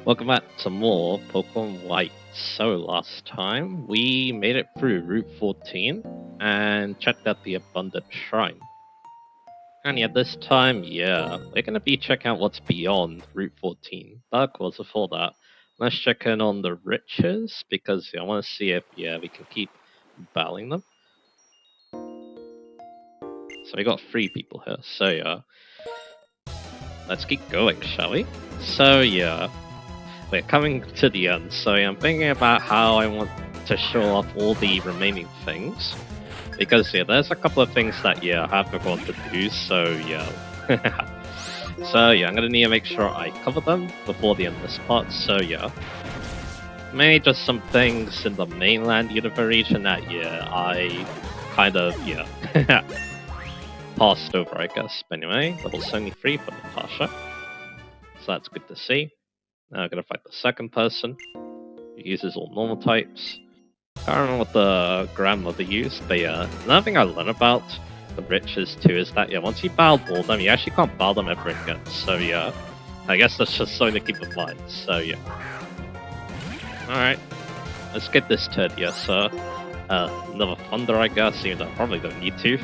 Welcome back to more Pokemon White. So last time we made it through Route 14 and checked out the Abundant Shrine. And yeah, this time, we're gonna be checking out what's beyond Route 14. But of course, before that, let's check in on the riches because I want to see if we can keep battling them. So we got 3 people here. So let's keep going, shall we? So we're coming to the end, so I'm thinking about how I want to show off all the remaining things. Because, there's a couple of things that, I have forgotten to do, so, so, I'm gonna need to make sure I cover them before the end of this part, so, Maybe just some things in the mainland Unova region that, I kind of, passed over, I guess. But anyway, level 73 for Natasha. So that's good to see. Now I'm gonna fight the second person, who uses all normal types. I don't know what the grandmother used, but another thing I learned about the riches too is that once you battle all of them, you actually can't battle them ever again. So I guess that's just something to keep in mind. So alright, let's get this turd here, sir. Another thunder, I guess, even though I probably don't need to.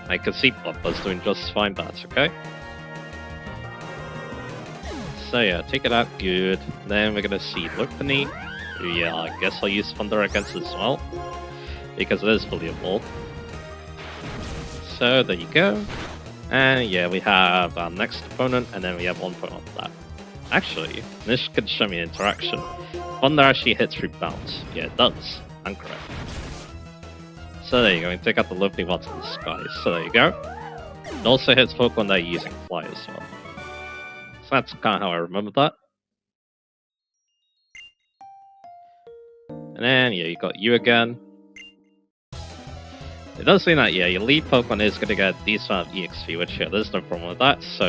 I can see Bloodbuzz doing just fine, but that's okay. So take it out good. Then we're gonna see Lupini. I guess I'll use Thunder against it as well, because it is fully evolved. So there you go. And we have our next opponent, and then we have 1 point on that. Actually, this could show me an interaction. Thunder actually hits through bounce. Yeah, it does. I'm correct. So there you go, and take out the lovely ones in the sky. So there you go. It also hits Pokemon that are using Fly as well. So that's kind of how I remember that. And then, you got you again. It does seem that, your lead Pokemon is going to get a decent amount of EXP, which, there's no problem with that, so,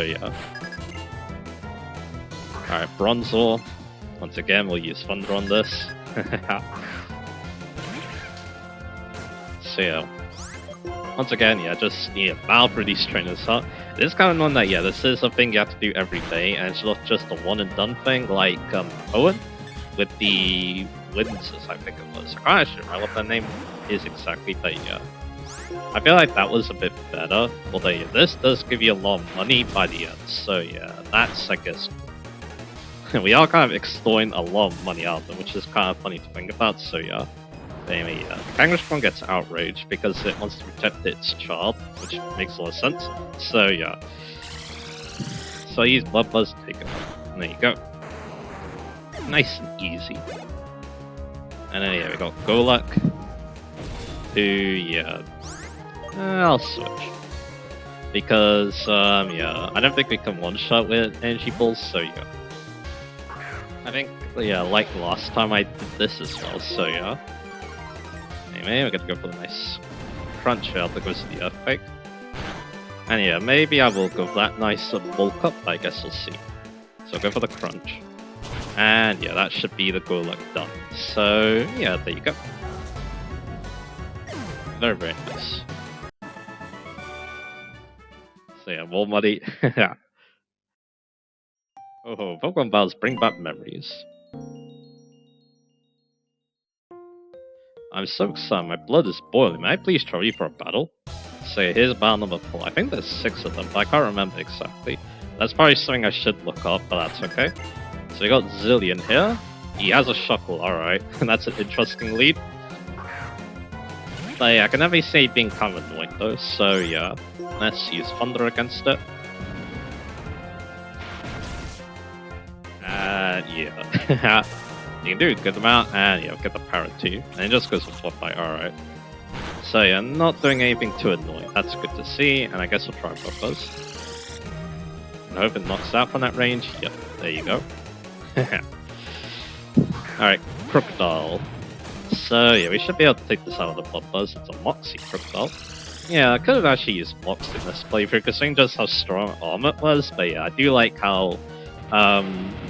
Alright, Bronzor. Once again, we'll use Thunder on this. So, once again, just, battle through these trainers, huh? It is kind of known that, this is a thing you have to do every day, and it's not just a one-and-done thing, like, Owen, with the Witnesses, I think it was. I can't actually remember what that name is exactly, but I feel like that was a bit better, although this does give you a lot of money by the end, so that's, I guess, we are kind of extorting a lot of money out of them, which is kind of funny to think about, so anyway, Kangaskhan gets outraged because it wants to protect its child, which makes a lot of sense, so so I use Bloodbuzz to take it out, and there you go. Nice and easy. And then we got Golak, who, I'll switch. Because, I don't think we can one-shot with Energy Balls, so I think, like last time I did this as well, so Anyway, we're gonna go for the nice crunch here that goes to the Earthquake. And maybe I will go for that nice bulk up, I guess we'll see. So go for the crunch. And that should be the Golak done. So there you go. Very, very nice. So more money. Oh, Pokemon battles bring back memories. I'm so excited, my blood is boiling. May I please try you for a battle? So here's battle number 4. I think there's 6 of them, but I can't remember exactly. That's probably something I should look up, but that's okay. So we got Zillion here. He has a Shuckle, alright. That's an interesting lead. But I can never say it being kind of annoying though, so let's use Thunder against it. You can do a good amount, and get the Parrot too. And it just goes for Flop Bite, alright. So not doing anything too annoying. That's good to see, and I guess we'll try Bloodbuzz. And hope it knocks out from that range. Yep, there you go. Alright, Crocodile. So we should be able to take this out of the Bloodbuzz. It's a Moxie Crocodile. I could have actually used Mox in this playthrough, considering just how strong armor it was, but I do like how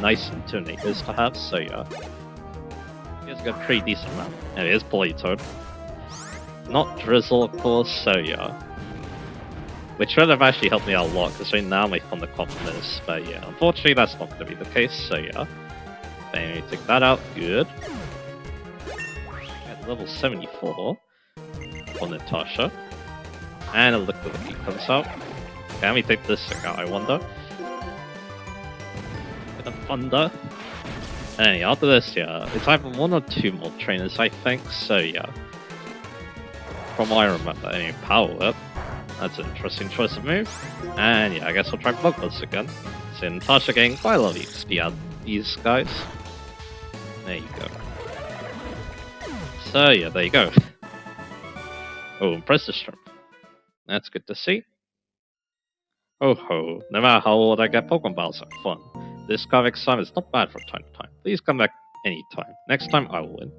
nice and tunic it is to have, so it's got a pretty decent amount. And it is Politoed. Not Drizzle, of course, so which would have actually helped me out a lot, considering now my Thunder Compliment is, but unfortunately that's not going to be the case, so Bam, take that out. Good. At level 74 for Natasha. And a liquidity comes out. Can we take this thing out, I wonder? Bit of thunder. And yeah, after this, yeah, it's either 1 or 2 more trainers, I think. So yeah. From what I remember, I mean, Power Whip. That's an interesting choice of move. And yeah, I guess we'll try Bloodlust again. So Natasha getting quite a lot of XP out of these guys. There you go. So yeah, there you go. Oh, impressive strength. That's good to see. Oh ho, no matter how old I get, Pokemon battles are fun. This kind of excitement is not bad from time to time. Please come back anytime. Next time I will win.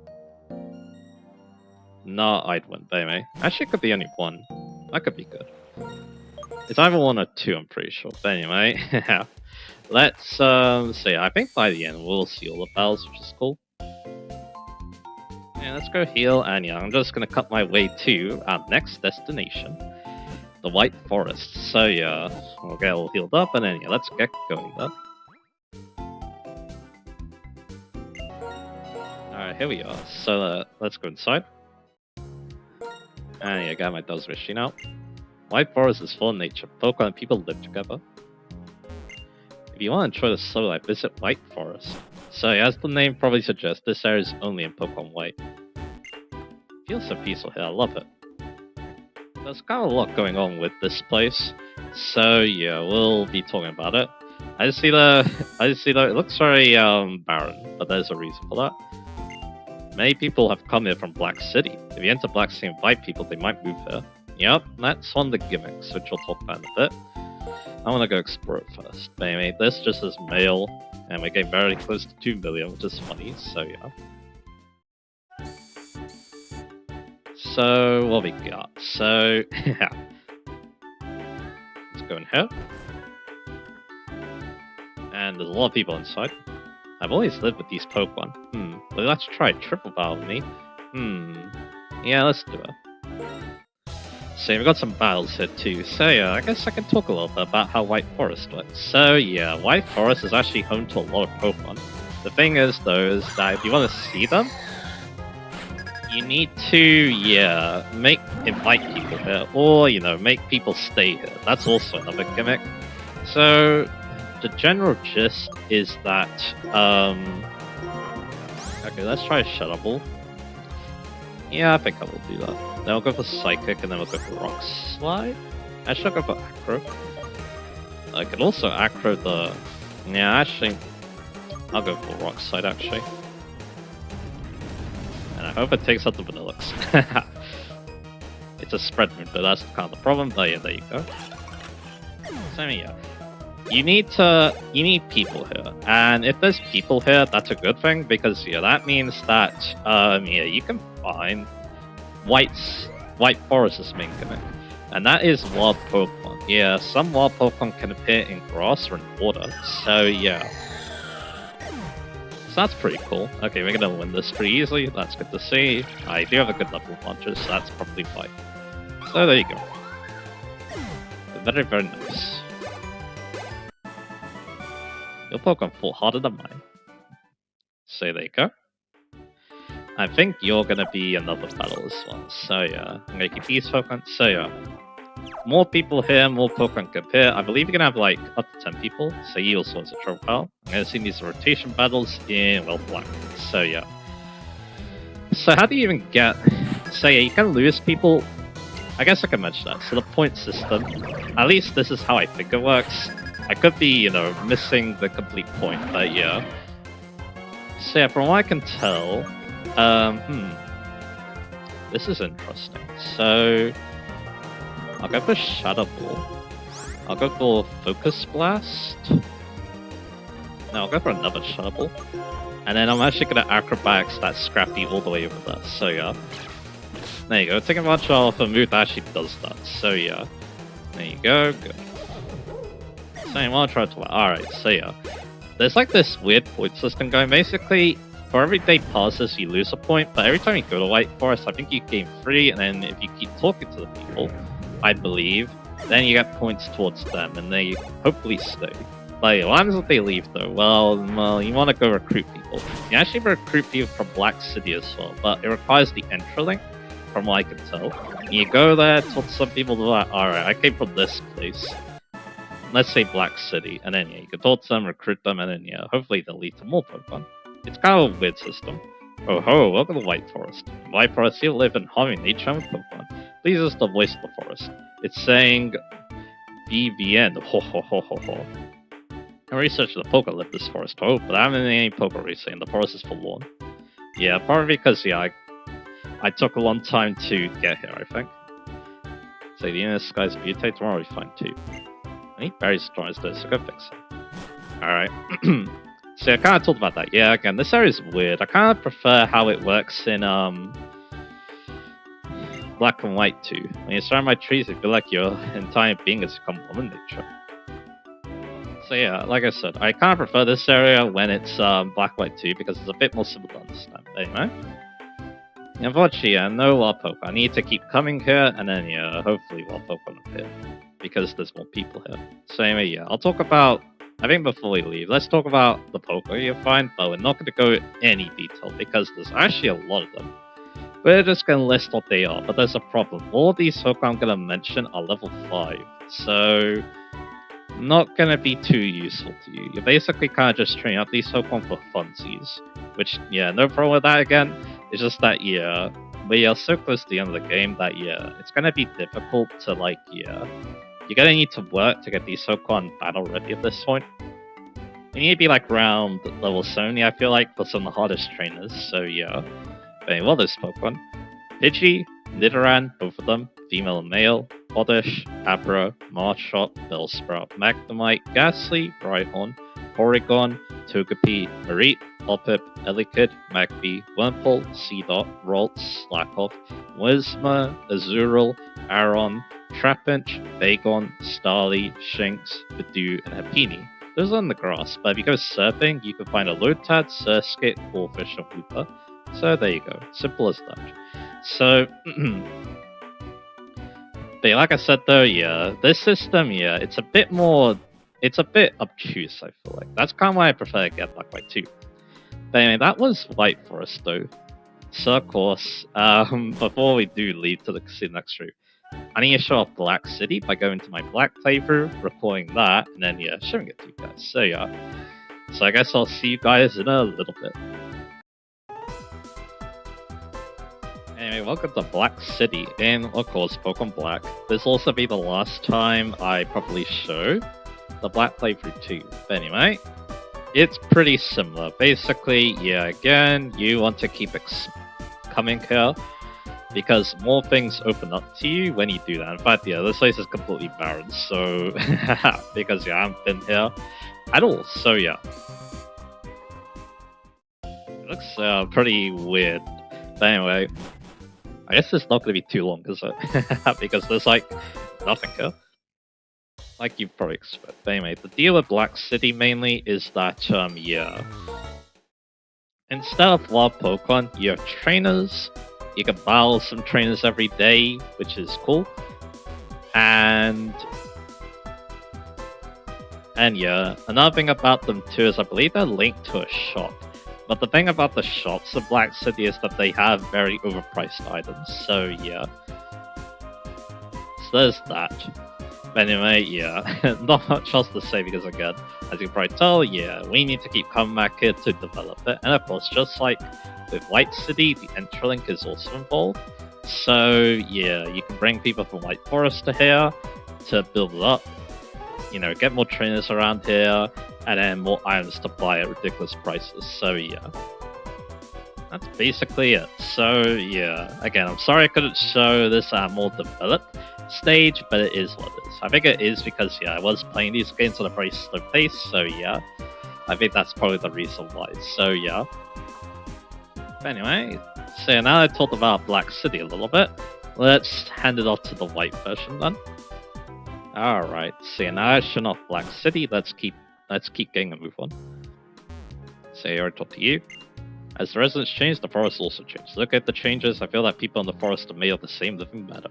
Nah, I'd win, baby. Actually, it could be only 1. That could be good. It's either 1 or 2, I'm pretty sure. But anyway, let's see. I think by the end we'll see all the battles, which is cool. Yeah, let's go heal, and yeah, I'm just gonna cut my way to our next destination, the White Forest. So yeah, we'll get all healed up, and then yeah, let's get going though. Alright, here we are. So let's go inside. And yeah, got my Dose machine out. White Forest is full of nature. Pokemon and people live together. If you want to enjoy the slow life, visit White Forest. So yeah, as the name probably suggests, this area is only in Pokemon White. Feels so peaceful here, I love it. There's kind of a lot going on with this place. So yeah, we'll be talking about it. I just see that it looks very barren, but there's a reason for that. Many people have come here from Black City. If you enter Black City and invite people, they might move here. Yep, that's one of the gimmicks, which we'll talk about in a bit. I want to go explore it first. But anyway, this just is mail, and we're getting very close to 2 million, which is funny, so yeah. So, what we got? So, yeah. Let's go in here. And there's a lot of people inside. I've always lived with these Pokemon. But let's try a triple battle with me. Yeah, let's do it. So we've got some battles here too. So yeah, I guess I can talk a little bit about how White Forest works. So yeah, White Forest is actually home to a lot of Pokemon. The thing is though, is that if you want to see them, you need to, yeah, invite people here, or, you know, make people stay here. That's also another gimmick. So, the general gist is that, okay, let's try a Shadow Ball. Yeah, I think I will do that. Then we'll go for Psychic, and then we'll go for Rock Slide. Actually, I'll go for Acro. I could also Acro the... Yeah, actually, I'll go for Rock Slide, actually. And I hope it takes out the Vanillix. It's a spread move, but that's kind of the problem. Oh yeah, there you go. So yeah, you need people here, and if there's people here, that's a good thing, because yeah, that means that yeah, you can find White Forest's main gimmick, and that is wild Pokemon. Yeah, some wild Pokemon can appear in grass or in water. So yeah. So that's pretty cool. Okay, we're gonna win this pretty easily. That's good to see. I do have a good level of launches, so that's probably why. So there you go. Very, very nice. Your Pokemon fought harder than mine. So there you go. I think you're gonna be another battle as well. So yeah, I'm gonna keep these Pokemon. So yeah. More people here, more Pokemon can appear. I believe you're gonna have like up to 10 people. So you also has a trouble pal. I'm gonna see these rotation battles in Black. So yeah. So how do you even get? So yeah, you can lose people. I guess I can mention that. So the point system, at least this is how I think it works. I could be, you know, missing the complete point, but yeah. So yeah, from what I can tell, this is interesting. So I'll go for Shadow Ball. I'll go for Focus Blast. No, I'll go for another Shadow Ball. And then I'm actually going to Acrobatics that Scrappy all the way over there. So yeah. There you go. Taking advantage of a move that actually does that. So yeah. There you go. Good. So I want to try to... Alright, so yeah. There's like this weird point system going. Basically, for every day passes, you lose a point. But every time you go to White Forest, I think you gain 3. And then if you keep talking to the people, I believe, then you get points towards them, and they hopefully stay. Like, what happens if they leave though? Well, you want to go recruit people. You actually recruit people from Black City as well, but it requires the Entralink, from what I can tell. You go there, talk to some people, like, alright, I came from this place. Let's say Black City, and then yeah, you can talk to them, recruit them, and then yeah, hopefully they'll lead to more Pokemon. It's kind of a weird system. Oh ho, welcome to White Forest. In White Forest, you live in harmony with nature and with Pokemon. Please is the voice of the forest. It's saying BVN, ho ho ho ho ho. I researched the Poke live this forest, oh, but I haven't been any Poke recently, and the forest is forlorn. Yeah, probably because, yeah, I took a long time to get here, I think. So the inner skies mutate, tomorrow we find two. I need berries to try this, so go fix it. Alright. So I kind of talked about that. Yeah, again, this area is weird. I kind of prefer how it works in, Black and White too. When you're surrounded by trees, you feel like your entire being has become one in nature. So yeah, like I said, I kind of prefer this area when it's Black White 2 because it's a bit more simple to understand. Anyway, unfortunately, yeah, no wild Pokemon. I need to keep coming here, and then yeah, hopefully wild Pokemon appear because there's more people here. So anyway, yeah, I'll talk about. I think before we leave, let's talk about the Pokemon you find, but we're not going to go in any detail because there's actually a lot of them. We're just going to list what they are, but there's a problem. All these Pokemon I'm going to mention are level 5, so not gonna be too useful to you. You're basically kind of just training up these Pokemon for funsies. Which, yeah, no problem with that again. It's just that, yeah, we are so close to the end of the game that, yeah, it's gonna be difficult to, like, yeah, you're gonna need to work to get these Pokemon battle ready at this point. You need to be, like, around level 70, I feel like, for some of the hardest trainers, so yeah. But anyway, what is Pokemon? Pidgey, Nidoran, both of them, female and male, Oddish, Abra, Marshot, Bellsprout, Magnemite, Ghastly, Rhyhorn, Porygon, Togepi, Mareep, Hoppip, Elekid, Magby, Wurmple, Seedot, Ralts, Slakoth, Whismur, Azurill, Aron, Trapinch, Bagon, Starly, Shinx, Bidoof, and Happiny. Those are on the grass, but if you go surfing, you can find a Lotad, Surskit, Corphish, and Hooper. So there you go, simple as that. So, but like I said though, yeah, this system, yeah, it's a bit obtuse, I feel like. That's kind of why I prefer to get Black White 2. But anyway, that was White Forest though. So of course, before we do lead to the next route, I need to show off Black City by going to my Black playthrough, recording that, and then yeah, showing it to you guys. So yeah, so I guess I'll see you guys in a little bit. Anyway, welcome to Black City in, of course, Pokemon Black. This will also be the last time I probably show the Black playthrough too. But anyway, it's pretty similar. Basically, yeah, again, you want to keep coming here because more things open up to you when you do that. In fact, yeah, this place is completely barren, so because yeah, I haven't been here at all. So yeah, it looks pretty weird. But anyway, I guess it's not going to be too long, is it? Because there's, like, nothing here. Like you probably expect. But anyway, the deal with Black City mainly is that, yeah. Instead of wild Pokemon, you have trainers. You can battle some trainers every day, which is cool. And yeah, another thing about them too is I believe they're linked to a shop. But the thing about the shops of Black City is that they have very overpriced items, so yeah. So there's that. But anyway, yeah, not much else to say because again, as you can probably tell, yeah, we need to keep coming back here to develop it. And of course, just like with White City, the Entralink is also involved. So yeah, you can bring people from White Forest to here to build it up. You know, get more trainers around here. And then more items to buy at ridiculous prices, so yeah. That's basically it. So yeah, again, I'm sorry I couldn't show this at a more developed stage, but it is what it is. I think it is because, yeah, I was playing these games at a very slow pace, so yeah. I think that's probably the reason why, so yeah. But anyway, so now I talked about Black City a little bit, let's hand it off to the white version then. Alright, so now I shown off Black City, let's keep getting a move on. So I already talked to you. As the residents change, the forest also changes. Look at the changes, I feel that people in the forest are made of the same living matter.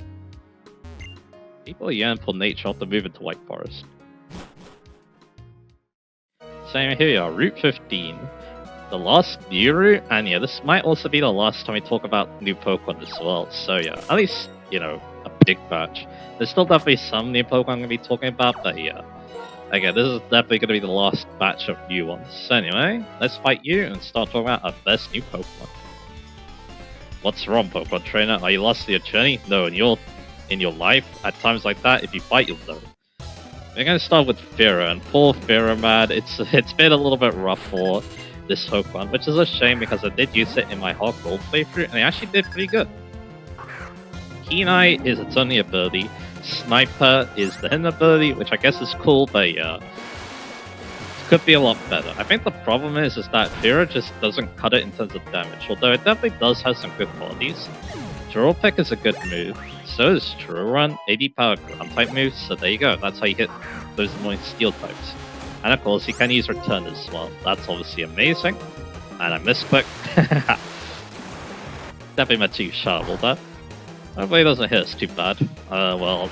People yearn for nature after moving to White Forest. So here we are, Route 15. The last new route, and yeah, this might also be the last time we talk about new Pokemon as well. So yeah, at least, you know, a big batch. There's still definitely some new Pokemon I'm going to be talking about, but yeah. Again, this is definitely going to be the last batch of new ones. So anyway, let's fight you and start talking about our best new Pokemon. What's wrong, Pokemon Trainer? Are you lost in your journey? No, in your life, at times like that, if you fight, you'll know. We're going to start with Fira, and poor Fira, man, it's been a little bit rough for this Pokemon, which is a shame because I did use it in my Hawk Gold playthrough, and it actually did pretty good. Keen Eye is its only ability. Sniper is the hidden ability, which I guess is cool, but yeah, could be a lot better. I think the problem is that Fira just doesn't cut it in terms of damage, although it definitely does have some good qualities. Drill Peck is a good move, so is Drill Run, 80 power ground type moves, so there you go, that's how you hit those annoying steel types. And of course, you can use Return as well, that's obviously amazing. And I misclicked. Definitely meant to use Shovel there. Hopefully it doesn't hit us too bad. Well,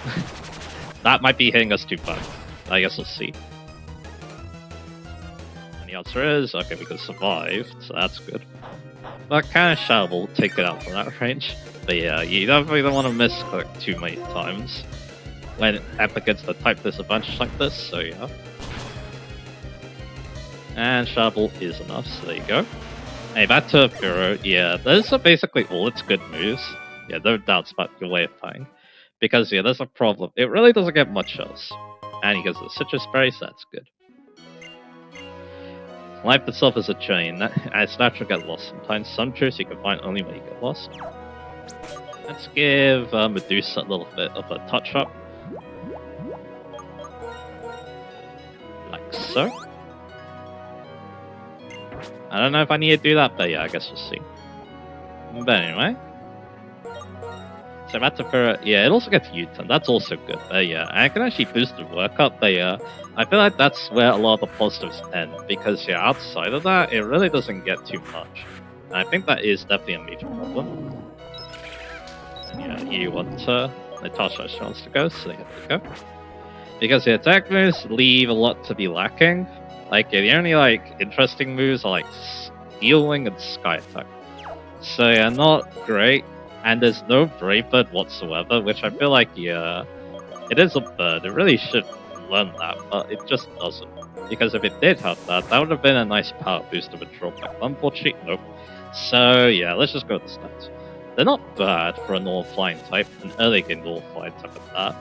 that might be hitting us too bad. I guess we'll see. And the answer is, okay, we can survive, so that's good. But can Shovel take it out from that range? But yeah, you definitely don't want to misclick too many times when up against a type disadvantage like this, so yeah. And Shovel is enough, so there you go. Hey, back to Firo, yeah, those are basically all its good moves. Yeah, no doubts about your way of playing. Because, yeah, there's a problem. It really doesn't get much else. And he gets the Citrus Berries, that's good. Life itself is a chain, and it's natural to get lost sometimes. Some truths you can find only when you get lost. Let's give Medusa a little bit of a touch-up. Like so. I don't know if I need to do that, but yeah, I guess we'll see. But anyway. So Matafura, yeah, it also gets U-turn, that's also good, but yeah, I can actually boost the workup, but yeah, I feel like that's where a lot of the positives end, because yeah, outside of that, it really doesn't get too much. And I think that is definitely a major problem. And yeah, you want Natasha she wants to go, so there you go. Because the attack moves leave a lot to be lacking. Like, yeah, the only, like, interesting moves are, like, Steel Wing and Sky Attack. So, yeah, not great. And there's no Brave Bird whatsoever, which I feel like, yeah, it is a bird. It really should learn that, but it just doesn't. Because if it did have that, that would have been a nice power boost of a drawback. Unfortunately, nope. So, yeah, let's just go with the stats. They're not bad for a normal flying type, an early game normal flying type at that.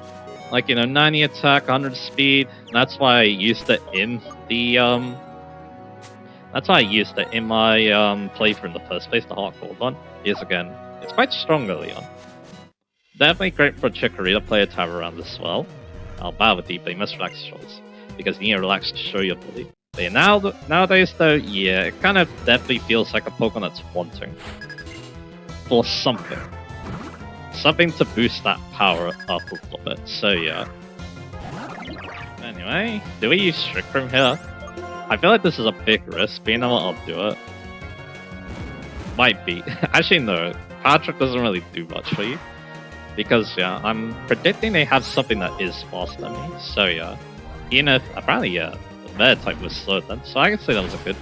Like, you know, 90 attack, 100 speed, that's why I used it in the, that's why I used it in my, playthrough in the first place, the hardcore one. Because, again, it's quite strong early on. Definitely great for a Chikorita player to have around as well. I'll bow with you, but you must relax your shoulders. Because you need to relax to show your body. But yeah, nowadays, though, yeah, it kind of definitely feels like a Pokemon that's wanting for something. Something to boost that power up a little bit, so yeah. Anyway, do we use Strict Room here? I feel like this is a big risk, but you know what, I'll do it. Might be. Actually, no. Patrick doesn't really do much for you. Because, yeah, I'm predicting they have something that is faster than me, so yeah. Even if, apparently, yeah, the Bear type was slow then, so I can say that was a good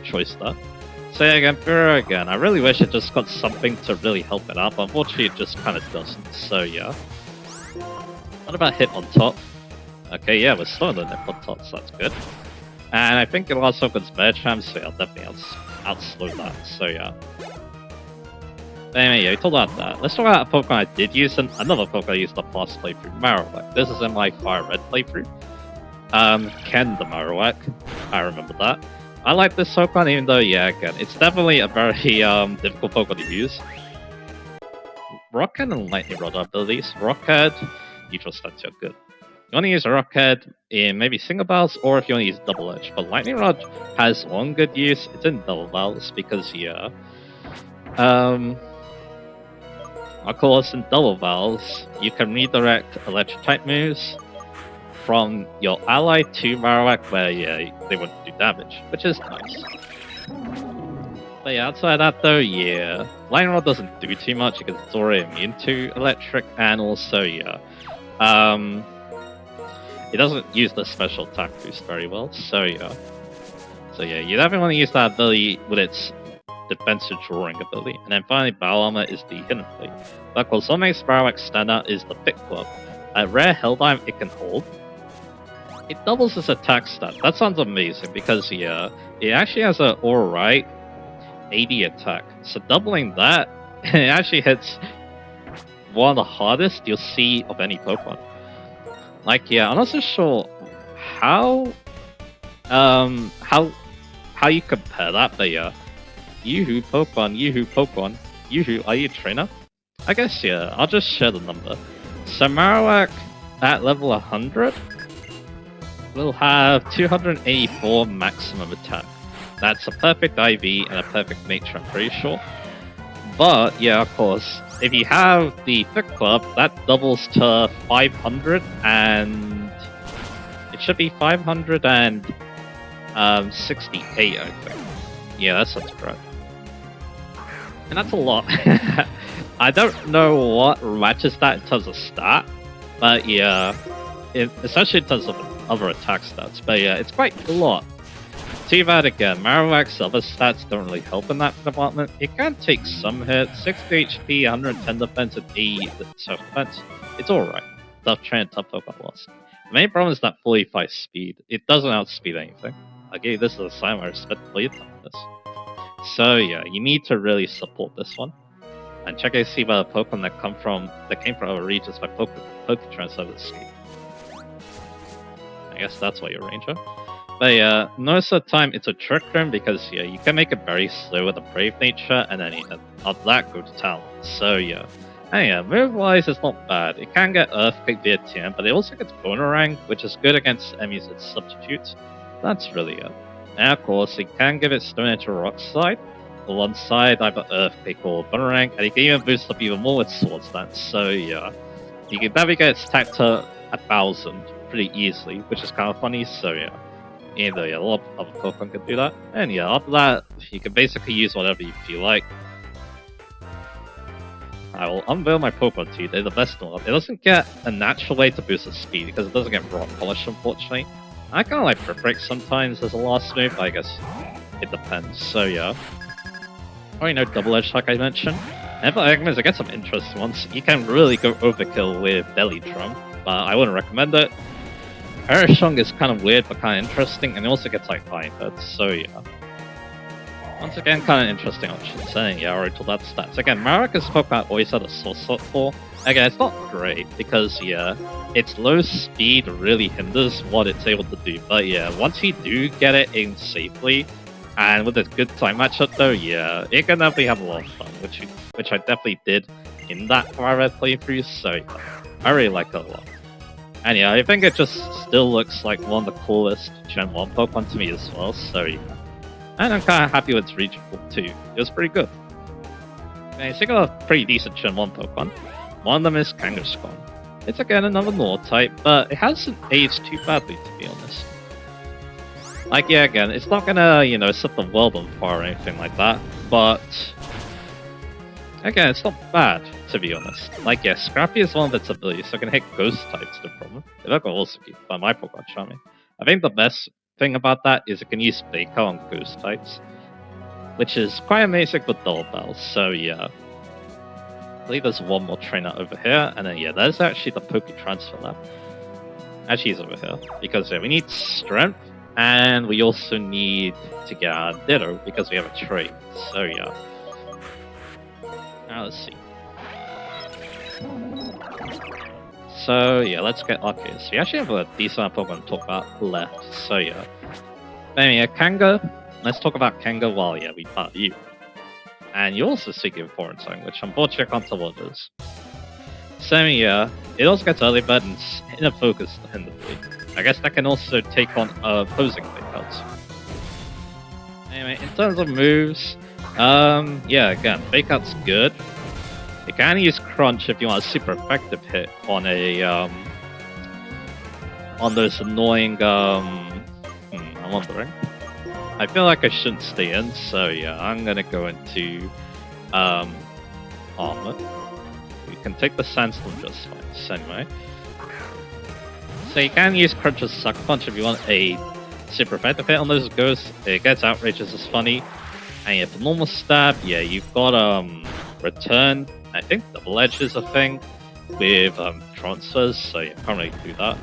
choice there. So yeah, again, Firo again, I really wish it just got something to really help it out, but unfortunately it just kind of doesn't, so yeah. What about Hit on top? Okay, yeah, we're slower than Hit on top, so that's good. And I think it also got Bear Champ, so yeah, I'll definitely outslow that, so yeah. Anyway, yeah, we talked about that. Let's talk about a Pokemon I did use, and another Pokemon I used the past playthrough, Marowak. This is in my Fire Red playthrough. Ken the Marowak, I remember that. I like this Pokemon, even though, yeah, again, it's definitely a very difficult Pokemon to use. Rockhead and Lightning Rod abilities. Rockhead, neutral stats are good. You want to use Rockhead in maybe single battles, or if you want to use double edge. But Lightning Rod has one good use, it's in double battles, because, yeah. Of course, in double battles, you can redirect electric type moves from your ally to Marowak, where yeah, they wouldn't do damage, which is nice. But yeah, outside that though, yeah, Lightning Rod doesn't do too much because it's already immune to electric, and also yeah, it doesn't use the special attack boost very well, so yeah. So yeah, you definitely want to use that ability with its defensive drawing ability. And then finally, Battle Armor is the Hidden Plate. But of course, what makes Marowak stand out is the Pick Club. At rare Helldive it can hold. It doubles its attack stat. That sounds amazing because yeah, it actually has an alright 80 attack. So doubling that, it actually hits one of the hardest you'll see of any Pokemon. Like yeah, I'm not so sure how you compare that, but yeah. Yoo-hoo Pokemon, Yoo-hoo Pokemon, Yoo-hoo, are you a trainer? I guess yeah, I'll just share the number. So Marowak at level 100 will have 284 maximum attack. That's a perfect IV and a perfect nature, I'm pretty sure. But yeah, of course, if you have the Thick Club, that doubles to 500 and it should be 568, I think. Yeah, that sounds correct. And that's a lot. I don't know what matches that in terms of stat, but yeah, especially in terms of other attack stats. But yeah, it's quite a lot. Too bad again, Marowak's other stats don't really help in that department. It can take some hits, 60 HP, 110 defense, and 80 self-defense. It's alright. Tough train, tough Pokemon lost. The main problem is that 45 speed. It doesn't outspeed anything. I gave this a sign I respect for your toughness. So yeah, you need to really support this one. And check and see about the Pokemon that came from other regions by Poketrans over the escape. I guess that's why you're a ranger. But yeah, most of the time it's a trick room because yeah, you can make it very slow with a brave nature and then after that go to talent. So yeah. And yeah, move wise it's not bad. It can get Earthquake via TM, but it also gets Boomerang, which is good against enemies it substitutes. That's really good. And of course, it can give it Stone Edge or Rock Slide. On one side, either Earthquake or Boomerang, and it can even boost up even more with Swords Dance. So yeah, you can probably get its attack to 1000 pretty easily, which is kind of funny. So yeah, either yeah, a lot of other Pokemon can do that. And yeah, after that, you can basically use whatever you feel like. I will unveil my Pokemon to you. They're the best in the world. It doesn't get a natural way to boost its speed because it doesn't get Rock Polish, unfortunately. I kind of like Brick sometimes as a last move, but I guess it depends. So yeah. Probably no Double Edge like I mentioned. And for Eggmans, I get some interesting ones. You can really go overkill with Belly Drum, but I wouldn't recommend it. Aeroshong is kind of weird, but kind of interesting, and it also gets like Flying Birds, so yeah. Once again, kind of interesting options, and yeah, I already told that stats. Again, Marowak's Pokemon always had a source slot for. Again, it's not great, because yeah, its low speed really hinders what it's able to do, but yeah, once you do get it in safely, and with a good time matchup though, yeah, it can definitely have a lot of fun, which I definitely did in that private playthrough, so yeah, I really like it a lot. And yeah, I think it just still looks like one of the coolest Gen 1 Pokemon to me as well, so yeah. And I'm kind of happy with its regional too, it was pretty good. And speaking of pretty decent Gen 1 Pokemon, one of them is Kangaskhan. It's again another North type, but it hasn't aged too badly to be honest. Like yeah, again, it's not gonna, you know, set the world on fire or anything like that, but again, it's not bad, to be honest. Like yeah, Scrappy is one of its abilities, so it can hit ghost types, no problem. It can also keep by my Pokemon Charming. I think the best thing about that is it can use Baker on ghost types, which is quite amazing with Dull Bells, so yeah. I believe there's one more trainer over here, and then yeah, there's actually the Poke Transfer Lab. Actually, he's over here, because yeah, we need Strength, and we also need to get our Ditto, because we have a trade, so yeah. Now let's see. So yeah, let's get okay. So we actually have a decent amount of Pokemon to talk about left. So yeah. Anyway, Kanga. Let's talk about Kanga while yeah we part you. And you also seek a foreign song, which unfortunately I can't tell what it is. So yeah, it also gets early bird and inner focus independently. I guess that can also take on opposing breakouts. Anyway, in terms of moves, yeah, again, Fake Out's good. You can use Crunch if you want a super effective hit on a, on those annoying, I'm wondering. I feel like I shouldn't stay in, so yeah, I'm gonna go into, Armor. You can take the Sandstorm just fine, so anyway. So you can use Crunch as Sucker Punch if you want a super effective hit on those ghosts. It gets outrageous as funny. And yeah, for normal stab, yeah, you've got return. I think double edge is a thing with transfers, so yeah, can't really do that.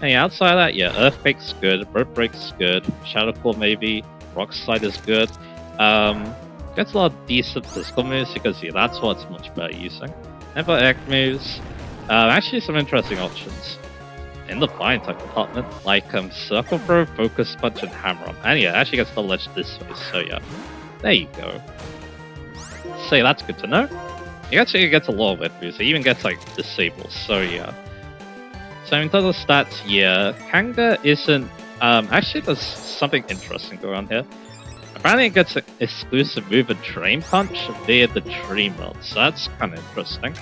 And yeah, outside of that, yeah, Earthquake's good, Rope Break's good, Shadow Claw maybe, Rock Slide is good. Gets a lot of decent physical moves because yeah, that's what it's much better using. And for egg moves, actually some interesting options in the flying type department, like Circle Throw, Focus Punch, and Hammer on. And yeah, it actually gets double edge this way, so yeah, there you go. So yeah, that's good to know. He actually gets a lot of it moves, he even gets like Disable, so yeah. So in terms of stats, yeah, Kanga isn't, actually there's something interesting going on here. Apparently it gets an exclusive move of Drain Punch via the Dream World, so that's kind of interesting.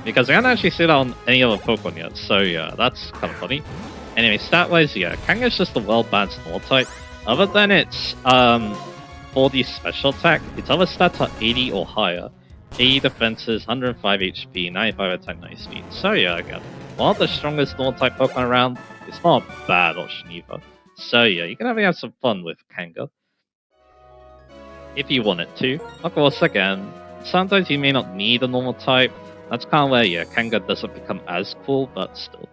Because I haven't actually seen that on any other Pokemon yet, so yeah, that's kind of funny. Anyway, stat-wise, yeah, Kanga's just a well-balanced Null type. Other than its 4D special attack, its other stats are 80 or higher. 80 defenses, 105 HP, 95 attack, 90 speed. So yeah, again, one of the strongest Null type Pokemon around. It's not a bad option either. So yeah, you can have some fun with Kanga. If you want it to. Of course, again, sometimes you may not need a normal type. That's kind of where, yeah, Kanga doesn't become as cool, but still.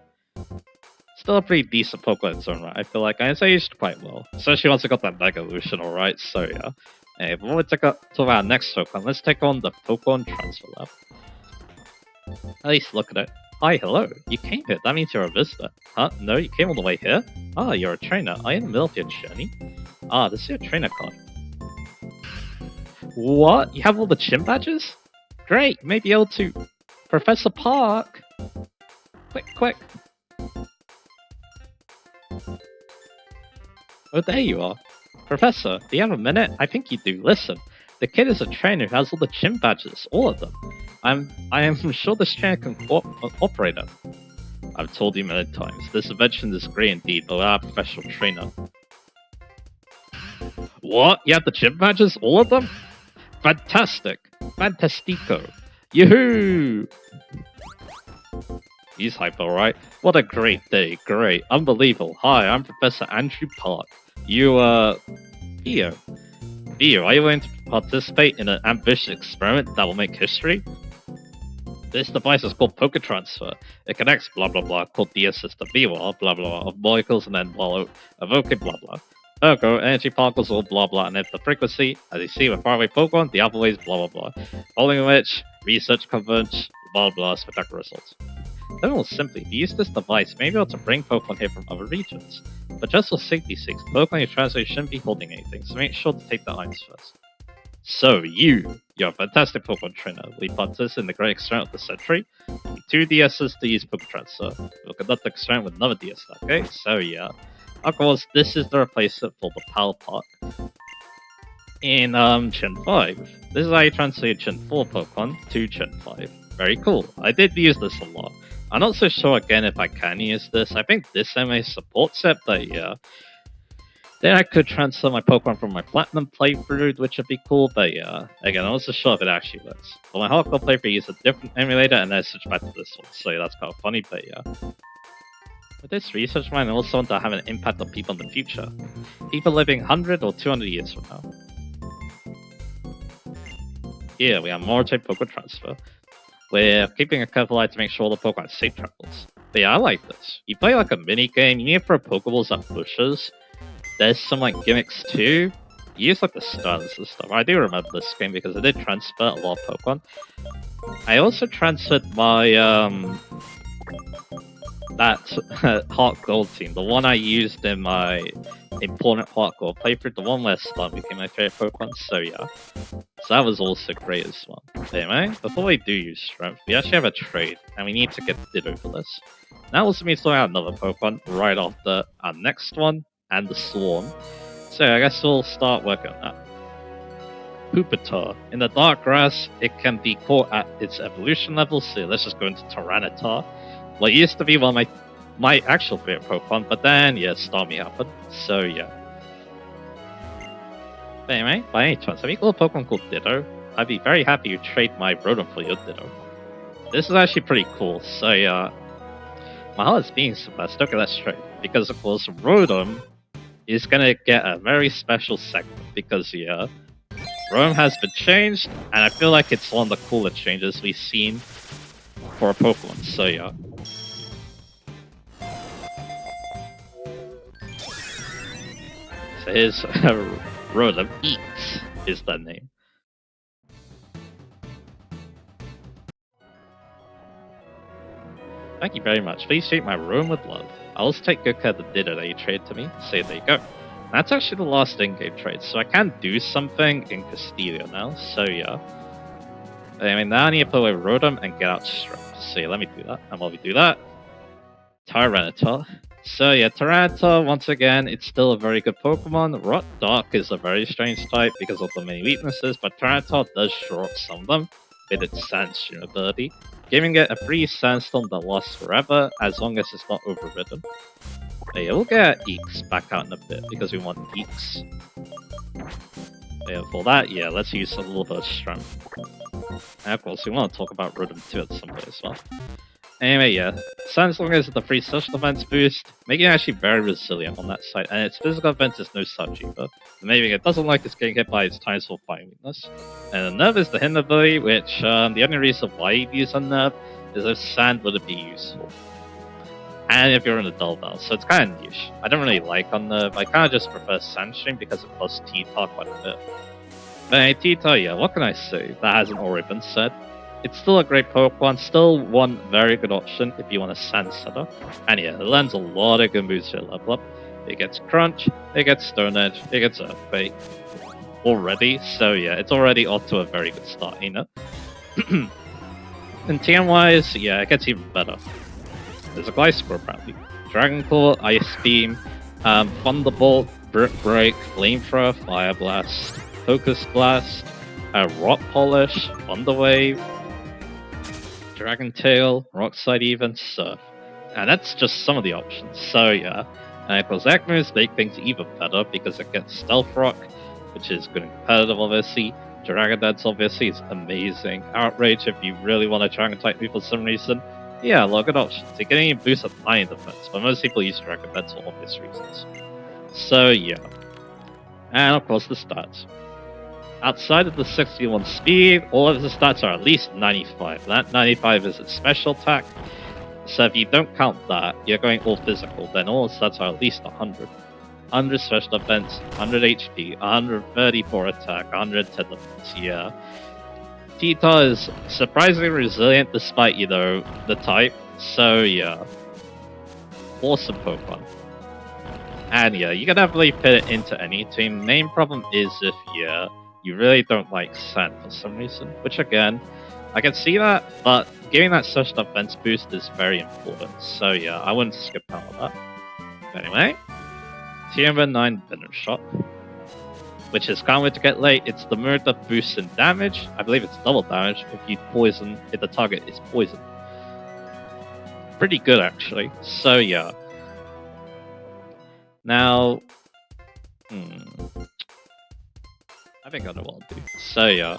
Still a pretty decent Pokemon in its own right, I feel like. And it's aged quite well. Especially once it got that Mega Evolution, alright, so yeah. Anyway, before we take up to our next Pokemon, let's take on the Pokemon Transfer Lab. At least look at it. Hi, hello. You came here, that means you're a visitor. Huh? No, you came all the way here? Ah, you're a trainer. Are you in the middle of your journey? Ah, this is your trainer card. What? You have all the gym badges? Great, you may be able to... Professor Park! Quick, quick! Oh, there you are. Professor, do you have a minute? I think you do. Listen, the kid is a trainer who has all the gym badges, all of them. I am sure this trainer can operate them. I've told you many times, this invention is great indeed, but without a professional trainer. What? You have the gym badges? All of them? Fantastic! Fantastico! Yoo-hoo! He's hype, alright. What a great day. Great. Unbelievable. Hi, I'm Professor Andrew Park. You, Theo. Theo, are you willing to participate in an ambitious experiment that will make history? This device is called Poketransfer. It connects blah blah blah called the system blah blah blah of molecules and then blah evoking blah blah. Ergo, energy particles or blah blah and if the frequency, as you see with faraway Pokemon, the other way is blah blah blah. Following which, research converge blah blah spectacular results. Then more simply, if you use this device, you may be able to bring Pokemon here from other regions. But just for safety's sake, the Pokemon you transfer shouldn't be holding anything, so make sure to take the items first. So you're a fantastic Pokemon trainer. We participate in the great experiment of the century. Two DSs to use Poketransfer. We'll conduct the experiment with another DS, okay? So yeah. Of course, this is the replacement for the Power Park. In Gen 5. This is how you transfer your Gen 4 Pokemon to Gen 5. Very cool. I did use this a lot. I'm not so sure again if I can use this. I think this MA supports it, but yeah. Then I could transfer my Pokemon from my Platinum playthrough, which would be cool, but yeah. Again, I'm not so sure if it actually works. For my Hardcore playthrough, I use a different emulator, and then I switch back to this one, so yeah, that's kind of funny, but yeah. With this research might also want to have an impact on people in the future. People living 100 or 200 years from now. Here, we have more type Pokemon Transfer. We're keeping a careful eye to make sure all the Pokemon have safe travels. But yeah, I like this. You play like a mini game, you need to throw Pokeballs at bushes. There's some like gimmicks too. You use like the stuns and stuff. I do remember this game because I did transfer a lot of Pokemon. I also transferred my that Heart Gold team, the one I used in my important Heart Gold playthrough, the one where Stun became my favorite Pokemon, so yeah. So that was also great as well. Anyway, before we do use Strength, we actually have a trade, and we need to get Ditto for this. That also means throwing out another Pokemon right after our next one, and the Swarm. So I guess we'll start working on that. Pupitar. In the dark grass, it can be caught at its evolution level, so let's just go into Tyranitar. Well, it used to be one of my actual favorite Pokemon, but then, yeah, Stormy happened, so yeah. But anyway, by any chance, have you got a Pokemon called Ditto? I'd be very happy you trade my Rodent for your Ditto. This is actually pretty cool, so yeah. My heart is beating so fast, okay, let's trade. because of course Rotom is gonna get a very special segment because yeah, Rotom has been changed, and I feel like it's one of the cooler changes we've seen for a Pokemon. So yeah. So here's Rotom Eats is the name. Thank you very much. Please treat my room with love. I'll also take good care of the ditto that you traded to me. So there you go. That's actually the last in-game trade, so I can do something in Castillo now, so yeah. I mean, now I need to put away Rotom and get out Strength. So yeah, let me do that. And while we do that, Tyranitar. So yeah, Tyranitar, once again, it's still a very good Pokemon. Rot Dark is a very strange type because of the many weaknesses, but Tyranitar does shore up some of them with its Sandstorm ability, giving it a free Sandstorm that lasts forever as long as it's not overridden. But yeah, we'll get Eeks back out in a bit because we want Eeks. Yeah, for that, yeah, let's use a little bit of Strength. And of course, we want to talk about Rotom 2 at some point as well. Anyway, yeah, Sandstorm is the free social defense boost, making it actually very resilient on that side, and its physical defense is no such either. Maybe it doesn't like it's getting hit by its Tiny Fire weakness. And the Nerve is the hidden ability, which the only reason why you'd use a Nerve is if Sand would be useful. And if you're in a dull bell, so it's kind of niche. I don't really like on Nerve, I kind of just prefer Sandstream because it plus T-Tar quite a bit. But anyway, T-Tar, yeah, what can I say that hasn't already been said? It's still a great Pokemon, still one very good option if you want a Sand Setter. And yeah, it lands a lot of good moves to level up. It gets Crunch, it gets Stone Edge, it gets Earthquake already, so yeah, it's already off to a very good start, you know? And TM-wise, yeah, it gets even better. There's a Gliscor apparently. Dragon Claw, Ice Beam, Thunderbolt, Brick Break, Flamethrower, Fire Blast, Focus Blast, Rock Polish, Thunder Wave, Dragon Tail, Rock Slide even, Surf. And that's just some of the options, so yeah. And of course, Egg moves make things even better because it gets Stealth Rock, which is good and competitive obviously. Dragon Dance obviously is amazing. Outrage if you really want a Dragon type move for some reason. Yeah, a lot of good options. You're getting a boost at 9 defense, but most people use Dragon Dance for obvious reasons. So yeah. And of course the stats. Outside of the 61 speed, all of the stats are at least 95. That 95 is its special attack. So if you don't count that, you're going all physical, then all the stats are at least 100. 100 special defense, 100 HP, 134 attack, 110 defense, yeah. T-Tar is surprisingly resilient despite, you know, the type, so yeah. Awesome Pokemon. And yeah, you can definitely fit it into any team. Main problem is if, yeah, you really don't like Sand for some reason, which again, I can see that, but giving that such defense boost is very important, so yeah, I wouldn't skip out on that. But anyway, TM9 Venom Shock, which is kind of weird to get late. It's the move that boosts in damage. I believe it's double damage if you poison, if the target is poisoned. Pretty good actually, so yeah. Now, I think I know what I'll do. So yeah,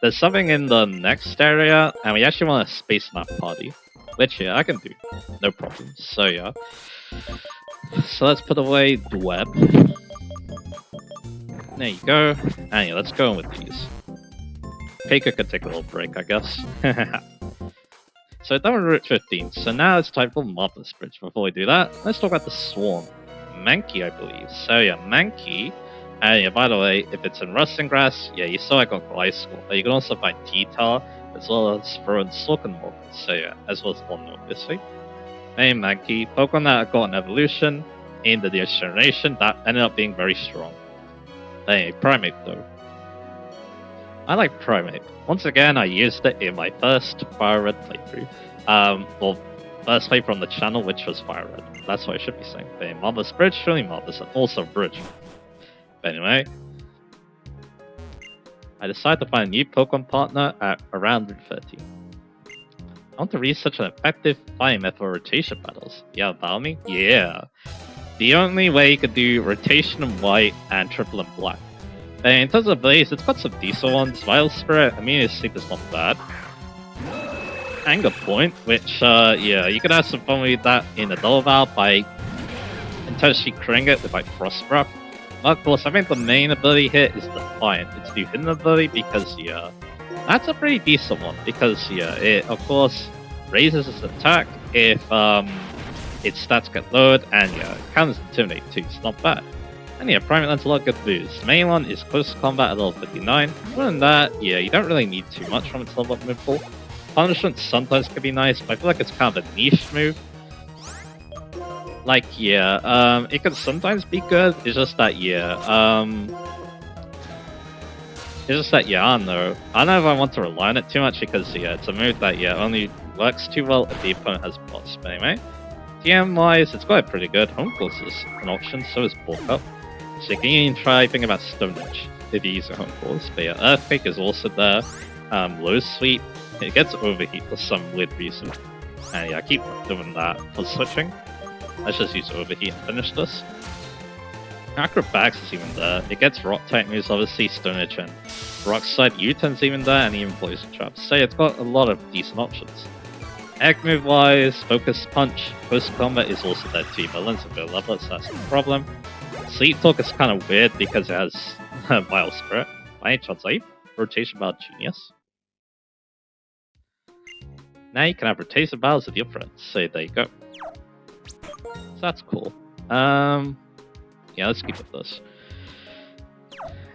there's something in the next area, and we actually want a Space Map party, which yeah, I can do, no problem. So yeah, so let's put away the web. There you go, and yeah, let's go in with these. Pika could take a little break, I guess. So that was Route 15, so now it's time for Marvelous Bridge. Before we do that, let's talk about the Swarm. Mankey, I believe. So yeah, Mankey. And yeah, by the way, if it's in Rusting Grass, yeah, you saw I got Gliscor, but you can also find T-Tar, as well as Throw and Slockenmorgan, so yeah, as well as One obviously. And Mankey, Pokemon that got an evolution in the next generation that ended up being very strong. Anyway, Primate though. I like Primate. Once again, I used it in my first Fire Red playthrough. Well, first playthrough on the channel, which was Fire Red. That's what I should be saying. But Marvelous Bridge, surely Marvelous, and also Bridge. But anyway, I decided to find a new Pokemon partner at around Route 30. I want to research an effective fighting method for rotation battles. Yeah, battle me? Yeah. The only way you could do rotation in white and triple in black. And in terms of abilities, it's got some decent ones. Vital Spirit, Immunity Sleep is not bad. Anger Point, which, yeah, you could have some fun with that in Unova by intentionally critting it with, like, Frost Breath. But of course, I think the main ability here is Defiant. It's the hidden ability because, yeah, that's a pretty decent one. Because, yeah, it, of course, raises its attack if, its stats get lowered, and, yeah, it counters Intimidate too, it's not bad. And yeah, Primate lands a lot of good boosts. The main one is Close Combat at level 59. Other than that, yeah, you don't really need too much from its level up move pool. Punishment sometimes can be nice, but I feel like it's kind of a niche move. Like, yeah, it can sometimes be good. It's just that, yeah, I don't know. I don't know if I want to rely on it too much because, yeah, it's a move that, yeah, only works too well if the opponent has bots. But anyway, TM-wise, it's quite pretty good. Home Course is an option, so is Bulk Up. So you can even try thinking about Stone Edge if you use a Home Course. But yeah, Earthquake is also there. Low Sweep, it gets Overheat for some weird reason. And yeah, I keep doing that for switching. Let's just use Overheat and finish this. Acrobatics is even there. It gets Rock type moves, obviously, Stone Edge and Rock Slide. U-Turn's even there, and even Poison Traps. So yeah, it's got a lot of decent options. Egg move wise, Focus Punch, Close Combat is also there too, but Lens of Go level, so that's no problem. Sleep Talk is kind of weird because it has Vile Spirit. By any chance, Rotation Battle Genius. Now you can have Rotation Battles with your friends, so there you go. So that's cool. Yeah, let's keep with this.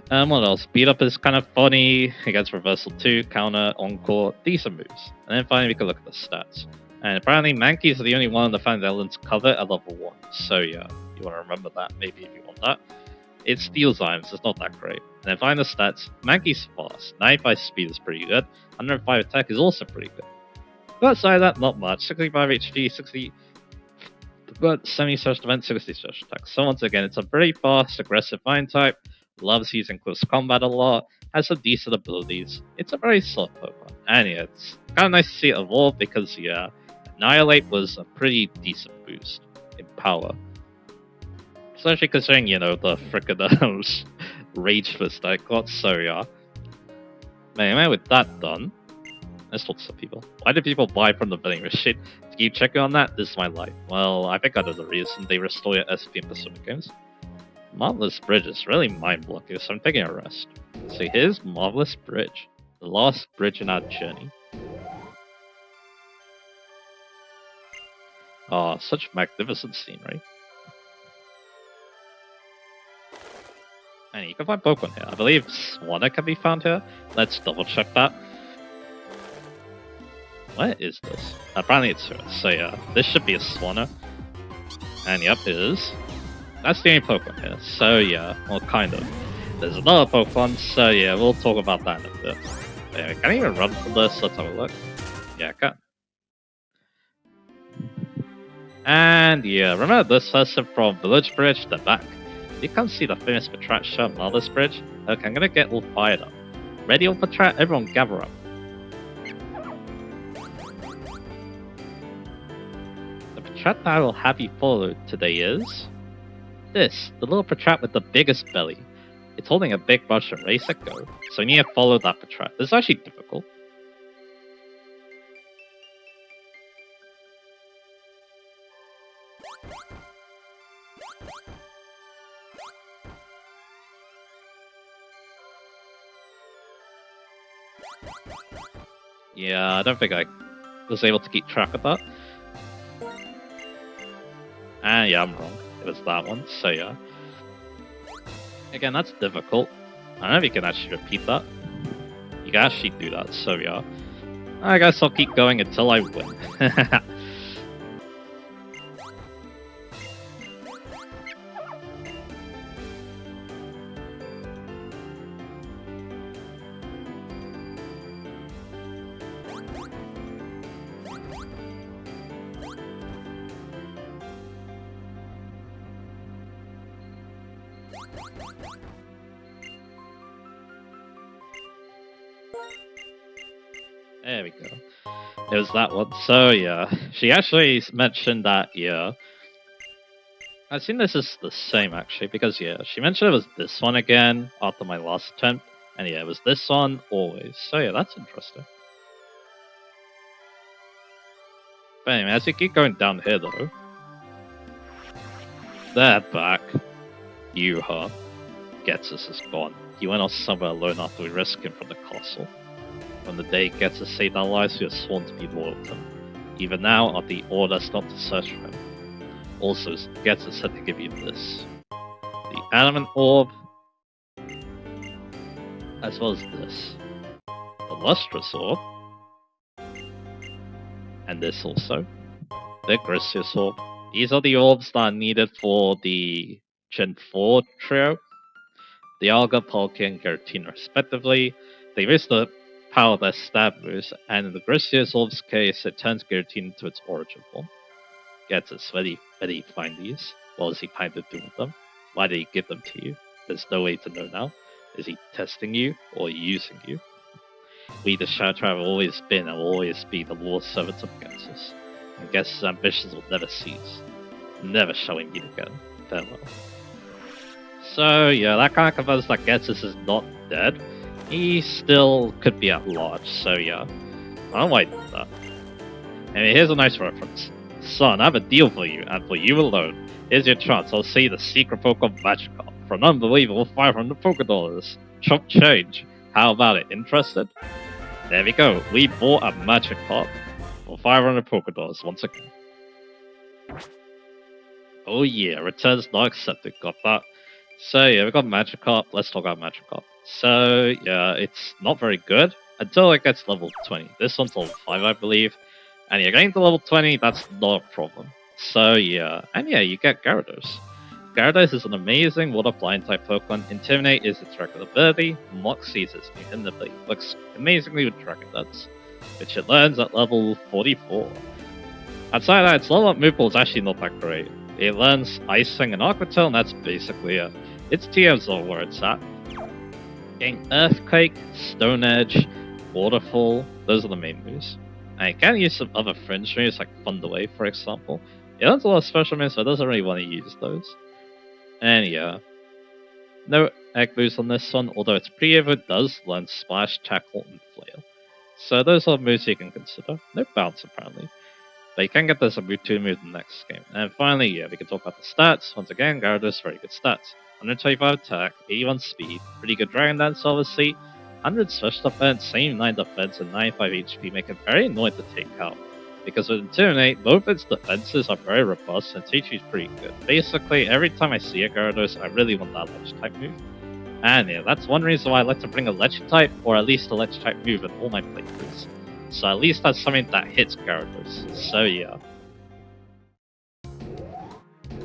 What else? Beat Up is kind of funny. It gets Reversal 2, Counter, Encore, decent moves. And then finally we can look at the stats. And apparently Mankeys are the only one of the Found Elements cover at level 1. So yeah, you want to remember that maybe if you want that. It steals items, it's not that great. And then finally the stats. Mankey's fast. 95 speed is pretty good. 105 attack is also pretty good. But outside of that, not much. 65 HP, 60... But 70 Search Defense, 60 Search Attack. So once again, it's a very fast, aggressive Vine type. Loves using Close Combat a lot. Has some decent abilities. It's a very solid Pokemon. And yeah, it's kind of nice to see it evolve because, yeah, Annihilate was a pretty decent boost in power. Especially considering, you know, the frickin' Rage Fist I got, so yeah. But anyway, with that done, let's talk to some people. Why do people buy from the vending machine? To keep checking on that, this is my life. Well, I think I know the reason. They restore your SP in Pacific games. Marvelous Bridge is really mind-blowing, so I'm taking a rest. So here's Marvelous Bridge. The last bridge in our journey. Oh, such magnificent scenery. And you can find Pokemon here. I believe Swanna can be found here. Let's double check that. Where is this? Apparently it's here. So yeah, this should be a Swanna. And yep, it is. That's the only Pokemon here. So yeah, well kind of. There's another Pokemon, so yeah, we'll talk about that in a bit. Anyway, can I even run from this? Let's have a look. Yeah, I can. And yeah, remember this person from Village Bridge, the back. You can't see the famous attraction, Mother's Bridge. Okay, I'm gonna get all fired up. Ready all for track? Everyone gather up. The Patrat that I will have you follow today is this, the little Patrat with the biggest belly. It's holding a big brush and race it go, so you need to follow that Patrat. This is actually difficult. Yeah, I don't think I was able to keep track of that. And yeah, I'm wrong. It was that one, so yeah. Again, that's difficult. I don't know if you can actually repeat that. You can actually do that, so yeah. I guess I'll keep going until I win. There we go. It was that one. So yeah, she actually mentioned that, yeah. I think this is the same actually, because yeah, she mentioned it was this one again after my last attempt. And yeah, it was this one always. So yeah, that's interesting. But anyway, as you keep going down here though, they're back. Yuha. Getsus is gone. He went off somewhere alone after we rescued him from the castle. From the day Getsus saved our lives, we have sworn to be loyal to him. Even now, are the orders not to search for him. Also, Getsus said to give you this. The Element Orb, as well as this. The Lustrous Orb, and this also. The Grisius Orb. These are the orbs that are needed for the Gen 4 trio. The Alga, Palkia, and Giratina respectively. They use the power of their stab moves, and in the Grisius Orb's case, it turns Giratina to its origin form. Getsus, where did he find these? What was he planning to do with them? Why did he give them to you? There's no way to know now. Is he testing you, or using you? We, the Shadow Tribe, have always been and will always be the loyal servants of Getsus, and Getsus' ambitions will never cease. Never shall we meet again. Farewell. So yeah, that kind of confirms that Getsus is not dead. He still could be at large, so yeah. I don't like that. Anyway, here's a nice reference. Son, I have a deal for you, and for you alone. Here's your chance. I'll see the secret Pokemon Magikarp for an unbelievable 500 Pokédollars. Chop change. How about it? Interested? There we go. We bought a Magikarp for 500 Pokédollars once again. Oh yeah, returns not accepted. Got that. So yeah, we got Magikarp. Let's talk about Magikarp. So yeah, it's not very good until it gets level 20. This one's level 5, I believe. And you're getting to level 20, that's not a problem. So yeah, and yeah, you get Gyarados. Gyarados is an amazing water flying type Pokemon. Intimidate is its regular ability. Moxie is its new hidden ability. Works amazingly with Dragon Dance, which it learns at level 44. Outside of that, its level up move pool is actually not that great. It learns Ice Wing and Aqua Tail, and that's basically it. Its TMs are where it's at. Getting Earthquake, Stone Edge, Waterfall, those are the main moves. And it can use some other fringe moves like Thunder Wave, for example. It learns a lot of special moves, so it doesn't really want to use those. And yeah, no egg moves on this one, although its pre-evo does learn Splash, Tackle, and Flail. So those are moves you can consider. No bounce apparently. But you can get this Mewtwo move in the next game. And finally, yeah, we can talk about the stats. Once again, Gyarados, very good stats. 125 attack, 81 speed, pretty good Dragon Dance obviously, 100 special defense, 79 defense, and 95 HP make it very annoying to take out. Because with Intimidate, both its defenses are very robust and TP is pretty good. Basically, every time I see a Gyarados, I really want that Ledge type move. And yeah, that's one reason why I like to bring a Ledge type, or at least a Ledge type move in all my playthroughs. So at least that's something that hits Gyarados. So yeah.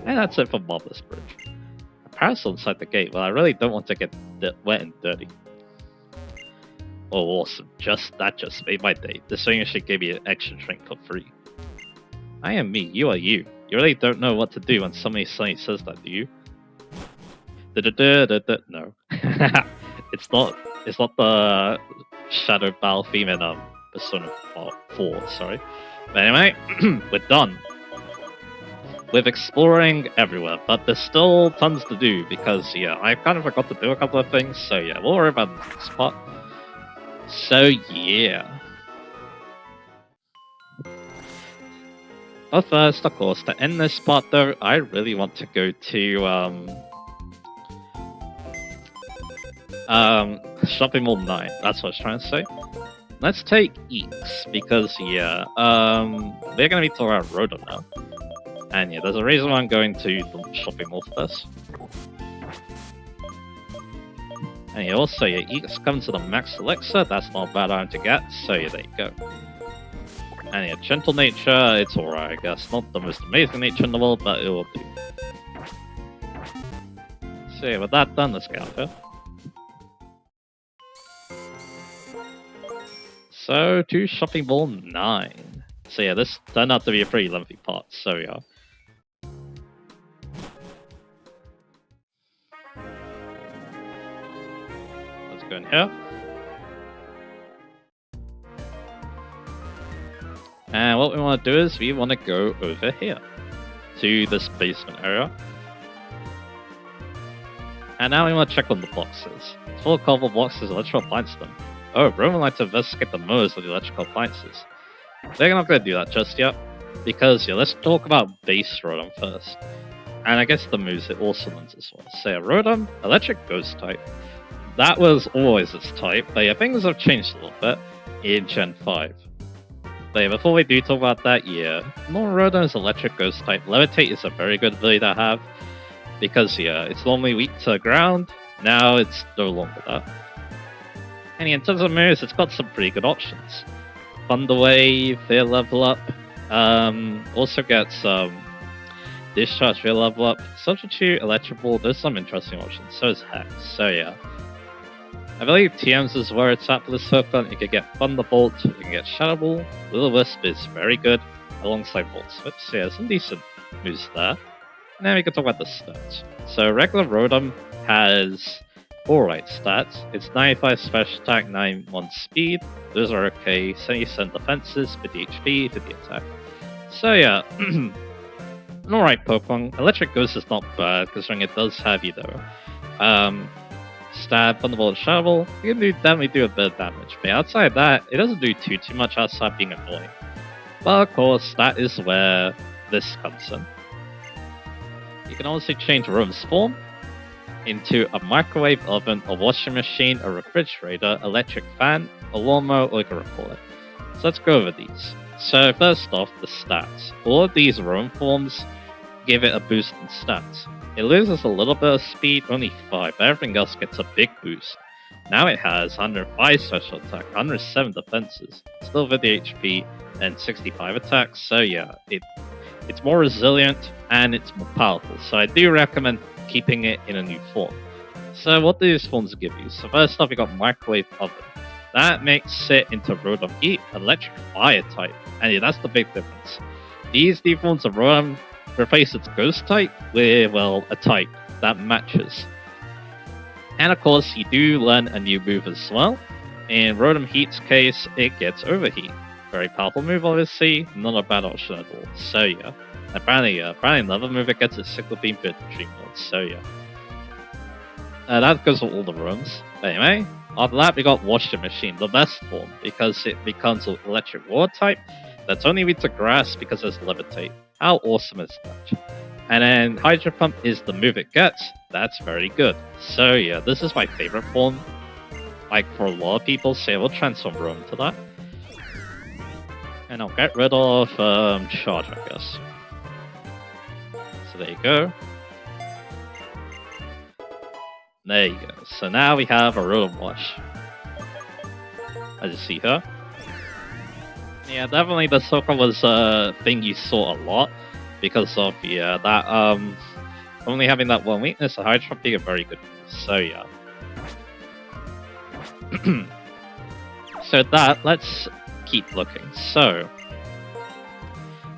And that's it for Marvelous Bridge. A Parasol inside the gate, well I really don't want to get wet and dirty. Oh awesome, that just made my day. This thing actually gave me an extra drink for free. I am me, you are you. You really don't know what to do when somebody suddenly says that, do you? No. It's not the Shadow Battle theme in Persona 4, sorry. But anyway, we're done with exploring everywhere, but there's still tons to do because yeah, I kind of forgot to do a couple of things, so yeah, we'll worry about the next part. So yeah. But first, of course, to end this part though, I really want to go to Shopping Mall 9, that's what I was trying to say. Let's take Eeks, because yeah, they're gonna be talking about Rotom now. And yeah, there's a reason why I'm going to the shopping mall first. And yeah, also, yeah, Eeks comes to the Max Elixir, that's not a bad item to get, so yeah, there you go. And yeah, Gentle Nature, it's alright, I guess. Not the most amazing nature in the world, but it will do. So yeah, with that done, let's get out here. So, to Shopping Mall 9. So yeah, this turned out to be a pretty lengthy part, so yeah. Let's go in here. And what we want to do is we want to go over here to this basement area. And now we want to check on the boxes. It's full of cardboard boxes, electrical appliances them. Oh, Roman likes to investigate the motives of the electrical appliances. They're not going to do that just yet. Because, yeah, let's talk about base Rotom first. And I guess the moves it also learns as well. So, yeah, Rotom, Electric Ghost type. That was always its type, but yeah, things have changed a little bit in Gen 5. But yeah, before we do talk about that, yeah, normal Rotom is Electric Ghost type. Levitate is a very good ability to have, because, yeah, it's normally weak to ground. Now it's no longer that. And yeah, in terms of moves, it's got some pretty good options. Thunder Wave, their level up. Also gets Discharge, their level up. Substitute, Electric Ball, there's some interesting options. So is Hex. So yeah. I believe TMs is where it's at for this Pokemon. You can get Thunderbolt, you can get Shadow Ball. Will-O-Wisp is very good alongside Volt Switch. So yeah, some decent moves there. Now we can talk about the stats. So regular Rotom has alright stats. It's 95 special attack, 91 speed. Those are okay. 70% defenses, 50 HP, 50 attack. So yeah, an alright Pokemon. Electric Ghost is not bad, considering it does have either Stab, Thunderbolt, Shadow Ball. You can definitely do a bit of damage. But outside that, it doesn't do too much outside being annoying. But of course, that is where this comes in. You can also change Rotom's form into a microwave oven, a washing machine, a refrigerator, electric fan, a lawnmower, or you can record it. So let's go over these. So first off, the stats. All of these Rotom forms give it a boost in stats. It loses a little bit of speed, only 5, but everything else gets a big boost. Now it has 105 special attack, 107 defenses, still 50 HP, and 65 attacks, so yeah, it's more resilient and it's more powerful, so I do recommend keeping it in a new form. So what do these forms give you? So first off, you got Microwave Oven. That makes it into Rotom Heat, Electric Fire type, and yeah, that's the big difference. These new forms of Rotom replace its Ghost type with, well, a type that matches. And of course, you do learn a new move as well. In Rotom Heat's case, it gets Overheat. Very powerful move, obviously, not a bad option at all. So yeah. Apparently another move it gets is Sickle Beam Bit Dream Lord, so yeah. That goes for all the rooms. Anyway, after that we got Washing Machine, the best form, because it becomes an Electric Water type that's only weak to Grass because there's Levitate. How awesome is that? And then Hydro Pump is the move it gets. That's very good. So yeah, this is my favorite form. Like for a lot of people, so we'll transform Rotom to that. And I'll get rid of Charge, I guess. So there you go. There you go. So now we have a Rotom Wash. As you see here. Yeah, definitely the Sokka was a thing you saw a lot. Because of, yeah, that, only having that one weakness, the Hydro being a very good move. So yeah. So that, let's keep looking. So,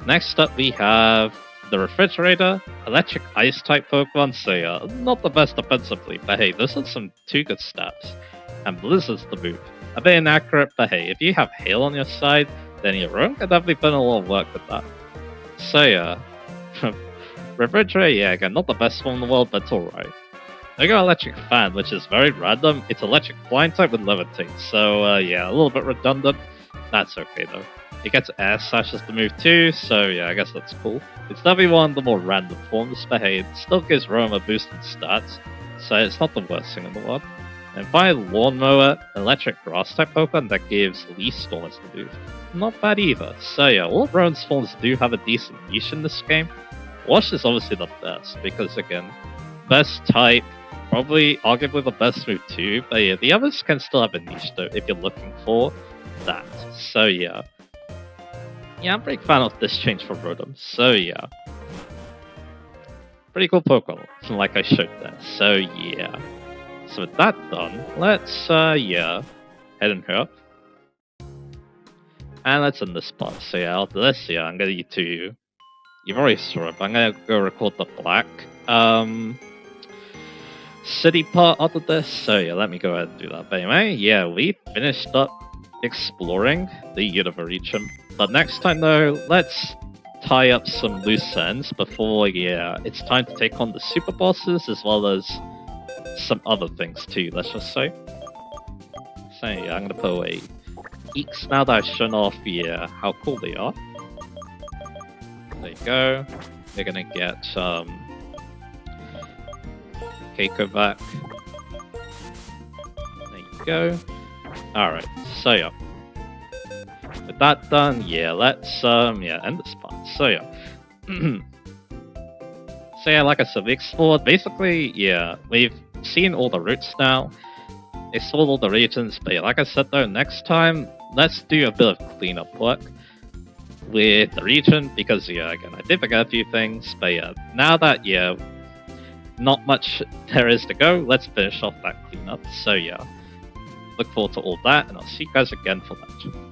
next up we have the Refrigerator, Electric Ice type Pokemon, so yeah, not the best defensively, but hey, this is some 2 good stats. And Blizzard's the move. A bit inaccurate, but hey, if you have Hail on your side, then your Rotom can definitely put in a lot of work with that. So yeah, Refrigerator, yeah, again, not the best one in the world, but it's alright. I got Electric Fan, which is very random. It's Electric Flying type with Levitate, so yeah, a little bit redundant. That's okay though. It gets Air Slash as the move too, so yeah, I guess that's cool. It's definitely one of the more random forms, but hey, it still gives Rotom a boost in stats, so it's not the worst thing in the world. And finally, Lawnmower, Electric Grass type Pokemon that gives Leaf Storm as the move. Not bad either. So yeah, all of Rotom's forms do have a decent niche in this game. Wash is obviously the best, because again, best type, probably arguably the best move too, but yeah, the others can still have a niche though, if you're looking for that. So yeah. Yeah, I'm a big fan of this change for Rotom, so yeah. Pretty cool Pokemon, like I showed there, so yeah. So with that done, let's, yeah, head and here. And let's end this part, so yeah, after this, yeah, I'm gonna need to... You've already saw it, but I'm gonna go record the black, city part after this, so yeah, let me go ahead and do that. But anyway, yeah, we finished up exploring the Unova region. But next time though, let's tie up some loose ends before, yeah, it's time to take on the super bosses as well as some other things too, let's just say. So yeah, I'm gonna put away Eeks now that I've shown off, yeah, how cool they are. There you go. We're gonna get Keiko back. There you go. Alright, so yeah. With that done, yeah, let's end this part. So yeah. So yeah, like I said, we explored basically, yeah, we've seen all the routes now. Explored all the regions, but yeah, like I said though, next time let's do a bit of cleanup work with the region, because yeah, again, I did forget a few things, but yeah, now that yeah, not much there is to go, let's finish off that cleanup. So yeah, look forward to all that, and I'll see you guys again for that.